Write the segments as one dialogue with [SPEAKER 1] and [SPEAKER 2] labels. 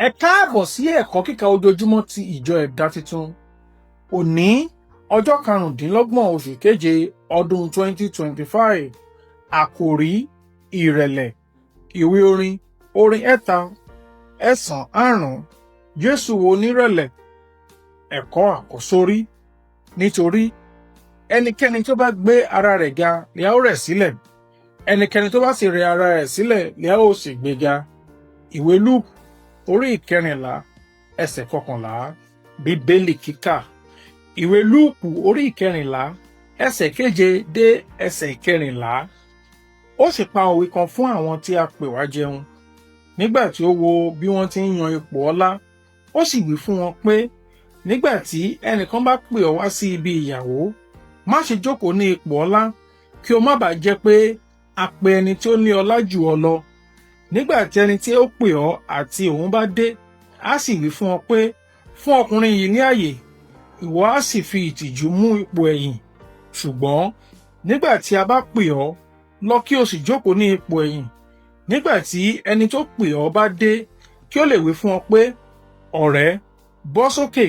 [SPEAKER 1] Ẹ káàbọ̀ sí ẹ̀kọ́ kíkà ojoojúmọ́ ti ìjọ ẹ̀dá tuntun. Òní ọjọ́ 25 oṣù keje ọdún 2025. Àkòrí ìrẹ̀lẹ̀. Ìwé orin 3-9. Jésù wo onírẹ̀lẹ̀. Ẹ̀kọ́ àkọ́sórí. Nítorí ẹnikẹ́ni tó bá gbé ara rẹ̀ ga ni a ó rẹ̀ sílẹ̀. Ẹnikẹ́ni tó bá sì rẹ̀ ara rẹ̀ sílẹ̀ ni a ó sì gbé ga. Ìwé Lúùkù orí 14 ẹsẹ̀ 11. Bíbélì kíkà. Ìwé Lúùkù orí 14 ẹsẹ̀ 7 dé ẹsẹ̀ 14. Ó sì pa òwe kan fún àwọn tí a pè wá jẹun. Nígbà tí ó wo bí wọ́n ti ń yan ipò ọlá, ó sì wí fún wọn pé, nígbà tí ẹnìkan bá pè ọ́ wá sí ibi ìyàwó, má ṣe jókòó ní ipò ọlá, kí o má bàa jẹ́ pé a pe ẹni tí ó ní ọlá jù ọ́ lọ. Nígbà tí ẹni tí ó pè ọ́ àti òun bá dé, á sì wí fún ọ pé, fún ọkùnrin yìí ní àyè, ìwọ á sì fi ìtìjú mú ipò ẹ̀yìn. Ṣùgbọ́n nígbà tí a bá pè ọ́, lọ kí o sì jókòó ní ipò ẹ̀yìn. Nígbà tí ẹni tó pè ọ́ bá dé, kí ó lè wí fún ọ pé, ọ̀rẹ́, bọ́ sókè.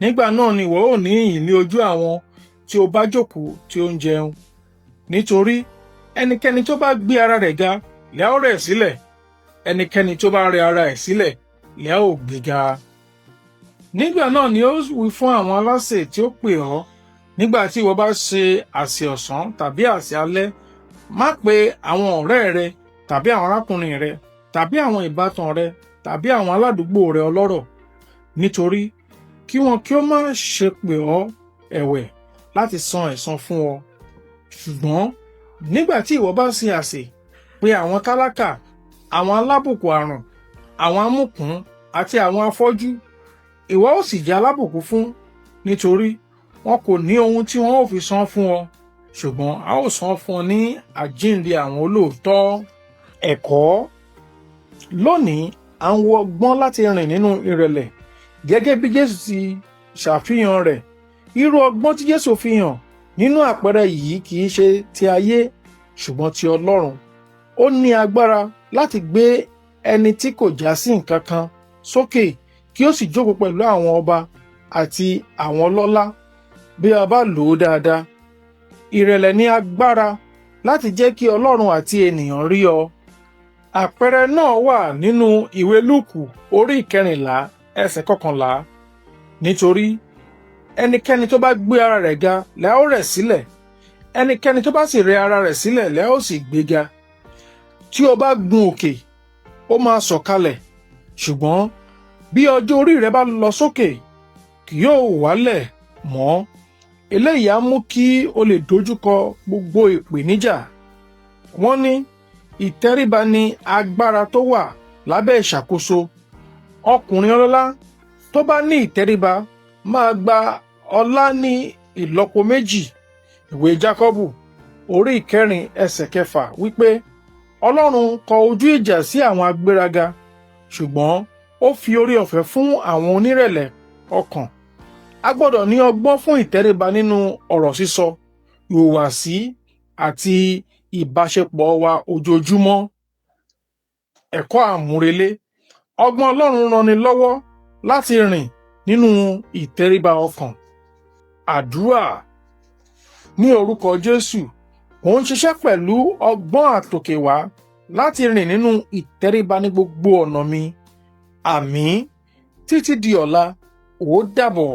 [SPEAKER 1] Nígbà náà ni ìwọ ó ní ìyìn ní ojú àwọn tí ó bá jókòó tí ó ń jẹun. Nítorí ẹnikẹ́ni tó bá gbé ara rẹ̀ ga, lẹ́ ó rẹ̀ sílẹ̀. Ẹnikẹ́ni tó bá rẹ̀ ara ẹ̀ sílẹ̀, lẹ́ ó gbé ga. Nígbà náà ni ó wí fún àwọn alásè tí ó pè ọ́, nígbà tí ìwọ bá ṣe àsè ọ̀sán tàbí àsè alẹ́, má pe àwọn ọ̀rẹ́ rẹ tàbí àwọn arákùnrin rẹ tàbí àwọn ìbátan rẹ tàbí àwọn aládùúgbò rẹ ọlọ́rọ̀, nítorí kí wọn kí ó má ṣe pè ọ́ ẹ̀wẹ̀ láti san ẹ̀san fún ọ. Ṣùgbọ́n nígbà tí ìwọ bá ṣe àsè, pe àwọn tálákà, àwọn alábùkù àrùn, àwọn amúkùn àti àwọn afọ́jú, ìwọ ó sì jẹ́ alábùkún fún, nítorí wọn kò ní ohun tí wọn ó fi san fún ọ, ṣùgbọ́n a ó san fún ọ ní àjíǹde àwọn olóòótọ́. Ẹ̀kọ́. Lónìí, à ń wo ọgbọ́n láti rìn nínú ìrẹ̀lẹ̀ gẹ́gẹ́ bí Jésù ti ṣàfihàn rẹ̀. Irú ọgbọ́n tí Jésù fi hàn nínú àpẹẹrẹ yìí kì í ṣe ti ayé, ṣùgbọ́n ti Ọlọ́run. Ó ní agbára láti gbé ẹni tí kò já sí nǹkan kan sókè kí ó sì jókòó pẹ̀lú àwọn ọba àti àwọn ọlọ́lá bí a bá lò ó dáadáa. Ìrẹ̀lẹ̀ ní agbára láti jẹ́ kí Ọlọ́run àti ènìyàn rí ọ. Àpẹẹrẹ náà wà nínú ìwé Lúùkù orí 14 ẹsẹ̀ 11. Nítorí ẹnikẹ́ni tó bá gbé ara rẹ̀ ga, lẹ́ ó rẹ̀ sílẹ̀. Ẹnikẹ́ni tó bá sì rẹ̀ ara rẹ̀ sílẹ̀, lẹ́ ó sì gbé ga. Tí o bá gun òkè, ó máa sọ̀kalẹ̀. Ṣùgbọ́n bí ọjọ́ orí rẹ bá lọ sókè, kì yóò wálẹ̀ mọ́. Eléyìí á mú kí o lè dojúkọ gbogbo ìpèníjà. Wọ́n ní ìtẹríba ni agbára tó wà lábẹ́ ìṣàkóso. Ọkùnrin ọlọ́lá tó bá ní ìtẹríba máa gba ọlá ní ìlọ́po méjì. Ìwé Jákọ́bù orí 4 ẹsẹ̀ 6 wípé, Ọlọ́run kọ ojú ìjà sí àwọn agbéraga, ṣùgbọ́n ó fi oore ọ̀fẹ́ fún àwọn onírẹ̀lẹ̀ ọkàn. A gbọ́dọ̀ ní ọgbọ́n fún ìtẹríba nínú ọ̀rọ̀ sísọ, ìhùwàsí àti ìbáṣepọ̀ wa ojoojúmọ́. Ẹ̀kọ́ àmúrelé. Ọgbọ́n Ọlọ́run ranni lọ́wọ́ láti rìn nínú ìtẹríba ọkàn. Àdúrà. Ní orúkọ Jésù, mò ń ṣiṣẹ́ pẹ̀lú ọgbọ́n àtòkèwá láti rìn nínú ìtẹríba ní gbogbo ọ̀nà mi. Àmín. Títí di ọ̀la, ó dàbọ̀.